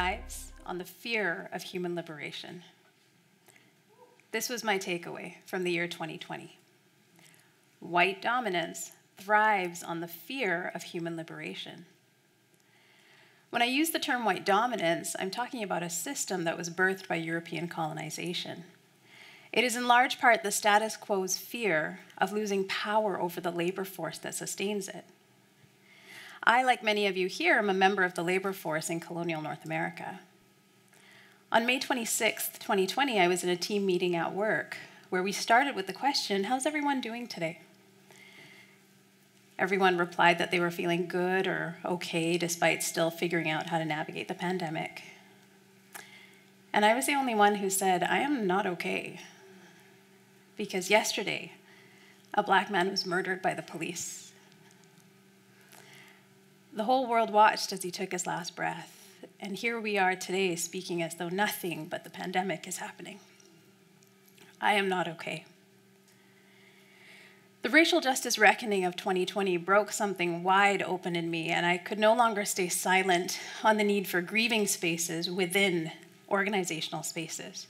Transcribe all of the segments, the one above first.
thrives on the fear of human liberation. This was my takeaway from the year 2020. White dominance thrives on the fear of human liberation. When I use the term white dominance, I'm talking about a system that was birthed by European colonization. It is in large part the status quo's fear of losing power over the labor force that sustains it. I, like many of you here, am a member of the labor force in colonial North America. On May 26th, 2020, I was in a team meeting at work where we started with the question, how's everyone doing today? Everyone replied that they were feeling good or okay despite still figuring out how to navigate the pandemic. And I was the only one who said, I am not okay. Because yesterday, a Black man was murdered by the police. The whole world watched as he took his last breath. And here we are today speaking as though nothing but the pandemic is happening. I am not okay. The racial justice reckoning of 2020 broke something wide open in me, and I could no longer stay silent on the need for grieving spaces within organizational spaces.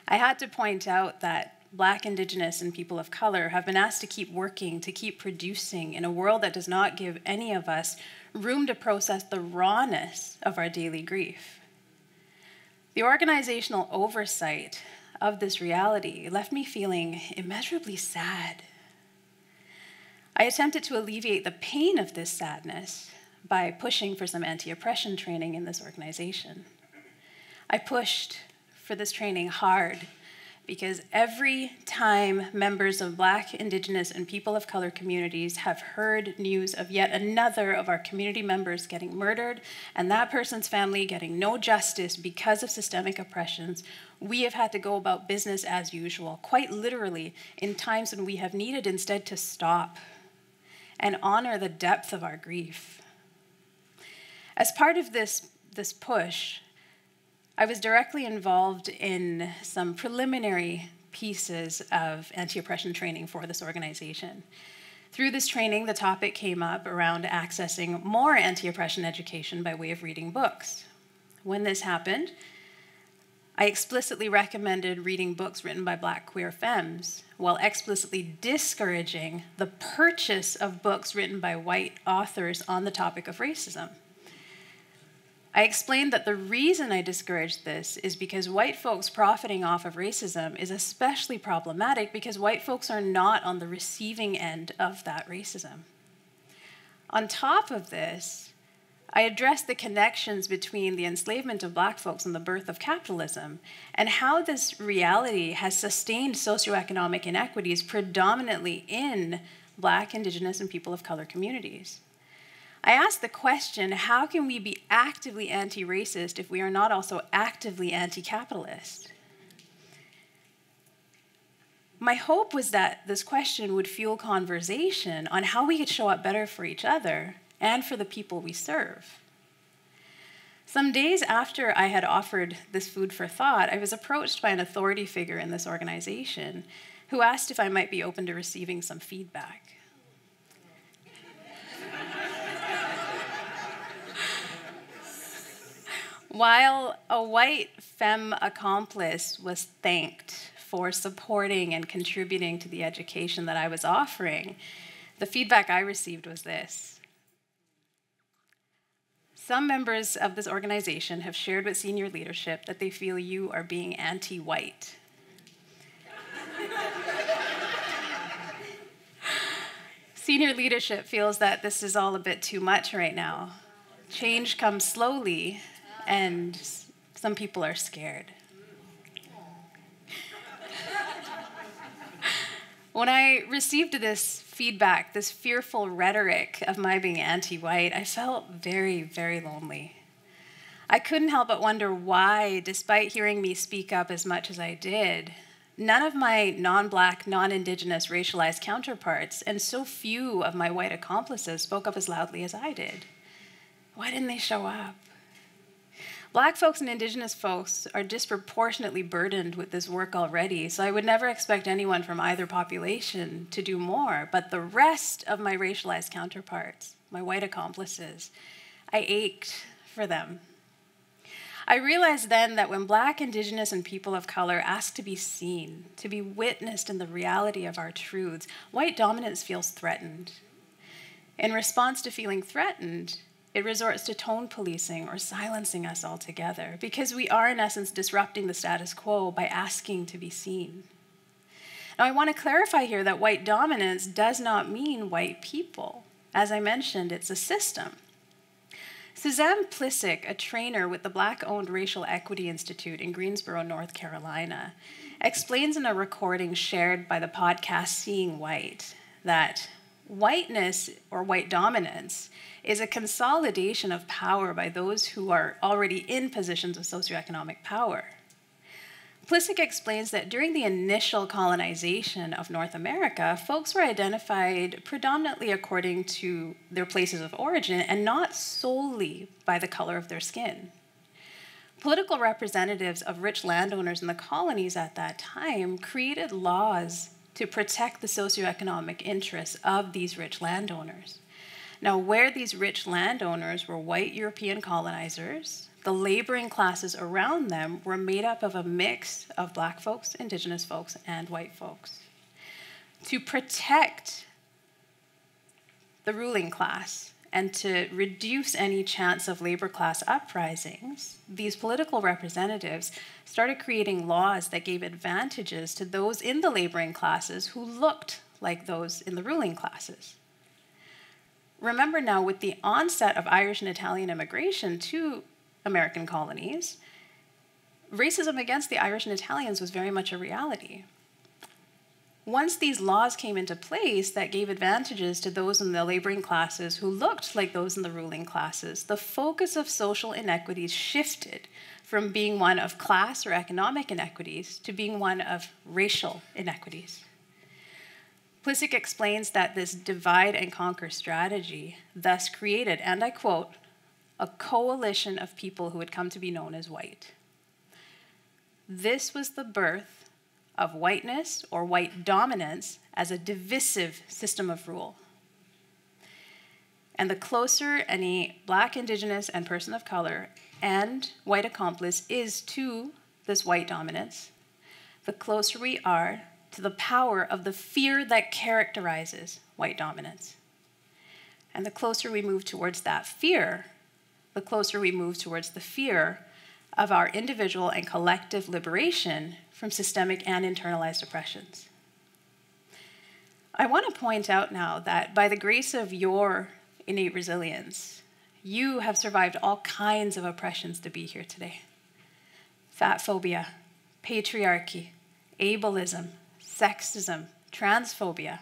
I had to point out that Black, Indigenous, and people of color have been asked to keep working, to keep producing in a world that does not give any of us room to process the rawness of our daily grief. The organizational oversight of this reality left me feeling immeasurably sad. I attempted to alleviate the pain of this sadness by pushing for some anti-oppression training in this organization. I pushed for this training hard because every time members of Black, Indigenous, and people of color communities have heard news of yet another of our community members getting murdered and that person's family getting no justice because of systemic oppressions, we have had to go about business as usual, quite literally in times when we have needed instead to stop and honor the depth of our grief. As part of this push, I was directly involved in some preliminary pieces of anti-oppression training for this organization. Through this training, the topic came up around accessing more anti-oppression education by way of reading books. When this happened, I explicitly recommended reading books written by Black queer femmes, while explicitly discouraging the purchase of books written by white authors on the topic of racism. I explained that the reason I discouraged this is because white folks profiting off of racism is especially problematic because white folks are not on the receiving end of that racism. On top of this, I addressed the connections between the enslavement of Black folks and the birth of capitalism, and how this reality has sustained socioeconomic inequities predominantly in Black, Indigenous, and people of color communities. I asked the question, how can we be actively anti-racist if we are not also actively anti-capitalist? My hope was that this question would fuel conversation on how we could show up better for each other and for the people we serve. Some days after I had offered this food for thought, I was approached by an authority figure in this organization who asked if I might be open to receiving some feedback. While a white femme accomplice was thanked for supporting and contributing to the education that I was offering, the feedback I received was this. Some members of this organization have shared with senior leadership that they feel you are being anti-white. Senior leadership feels that this is all a bit too much right now. Change comes slowly, and some people are scared. When I received this feedback, this fearful rhetoric of my being anti-white, I felt very, very lonely. I couldn't help but wonder why, despite hearing me speak up as much as I did, none of my non-Black, non-Indigenous racialized counterparts and so few of my white accomplices spoke up as loudly as I did. Why didn't they show up? Black folks and Indigenous folks are disproportionately burdened with this work already, so I would never expect anyone from either population to do more. But the rest of my racialized counterparts, my white accomplices, I ached for them. I realized then that when Black, Indigenous, and people of color ask to be seen, to be witnessed in the reality of our truths, white dominance feels threatened. In response to feeling threatened, it resorts to tone policing or silencing us altogether, because we are, in essence, disrupting the status quo by asking to be seen. Now, I want to clarify here that white dominance does not mean white people. As I mentioned, it's a system. Suzanne Plissek, a trainer with the Black-owned Racial Equity Institute in Greensboro, North Carolina, explains in a recording shared by the podcast Seeing White that whiteness or white dominance is a consolidation of power by those who are already in positions of socioeconomic power. Plissek explains that during the initial colonization of North America, folks were identified predominantly according to their places of origin and not solely by the color of their skin. Political representatives of rich landowners in the colonies at that time created laws to protect the socioeconomic interests of these rich landowners. Now, where these rich landowners were white European colonizers, the laboring classes around them were made up of a mix of Black folks, Indigenous folks, and white folks. To protect the ruling class and to reduce any chance of labor class uprisings, these political representatives started creating laws that gave advantages to those in the laboring classes who looked like those in the ruling classes. Remember now, with the onset of Irish and Italian immigration to American colonies, racism against the Irish and Italians was very much a reality. Once these laws came into place that gave advantages to those in the laboring classes who looked like those in the ruling classes, the focus of social inequities shifted from being one of class or economic inequities to being one of racial inequities. Plissek explains that this divide and conquer strategy thus created, and I quote, a coalition of people who had come to be known as white. This was the birth of whiteness or white dominance as a divisive system of rule. And the closer any Black, Indigenous, and person of color and white accomplice is to this white dominance, the closer we are to the power of the fear that characterizes white dominance. And the closer we move towards that fear, the closer we move towards the fear of our individual and collective liberation from systemic and internalized oppressions. I want to point out now that by the grace of your innate resilience, you have survived all kinds of oppressions to be here today. Fat phobia, patriarchy, ableism, sexism, transphobia,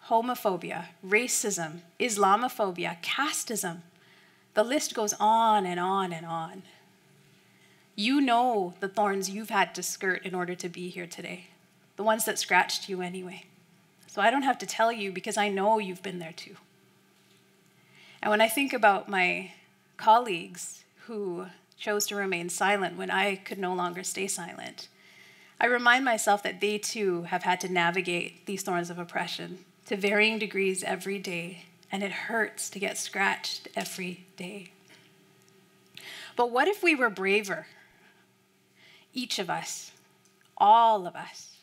homophobia, racism, Islamophobia, casteism. The list goes on and on and on. You know the thorns you've had to skirt in order to be here today, the ones that scratched you anyway. So I don't have to tell you because I know you've been there too. And when I think about my colleagues who chose to remain silent when I could no longer stay silent, I remind myself that they too have had to navigate these thorns of oppression to varying degrees every day, and it hurts to get scratched every day. But what if we were braver? Each of us, all of us.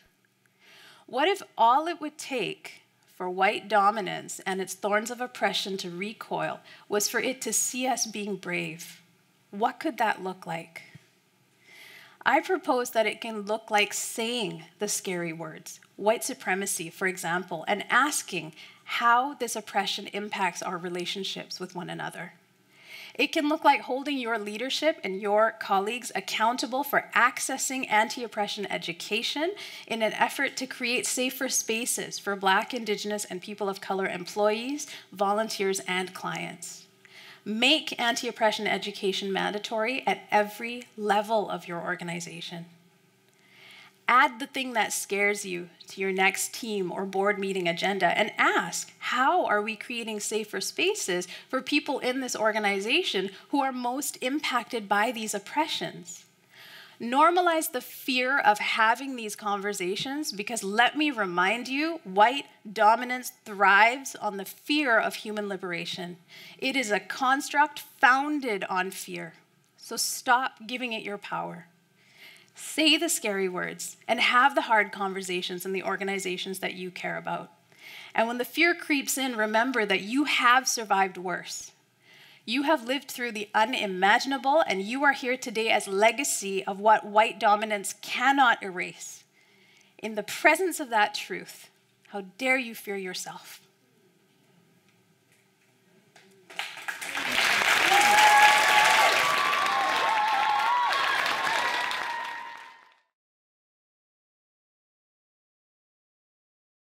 What if all it would take for white dominance and its thorns of oppression to recoil was for it to see us being brave? What could that look like? I propose that it can look like saying the scary words, white supremacy, for example, and asking how this oppression impacts our relationships with one another. It can look like holding your leadership and your colleagues accountable for accessing anti-oppression education in an effort to create safer spaces for Black, Indigenous, and people of color employees, volunteers, and clients. Make anti-oppression education mandatory at every level of your organization. Add the thing that scares you to your next team or board meeting agenda and ask, how are we creating safer spaces for people in this organization who are most impacted by these oppressions? Normalize the fear of having these conversations, because let me remind you, white dominance thrives on the fear of human liberation. It is a construct founded on fear. So stop giving it your power. Say the scary words and have the hard conversations in the organizations that you care about. And when the fear creeps in, remember that you have survived worse. You have lived through the unimaginable, and you are here today as legacy of what white dominance cannot erase. In the presence of that truth, how dare you fear yourself?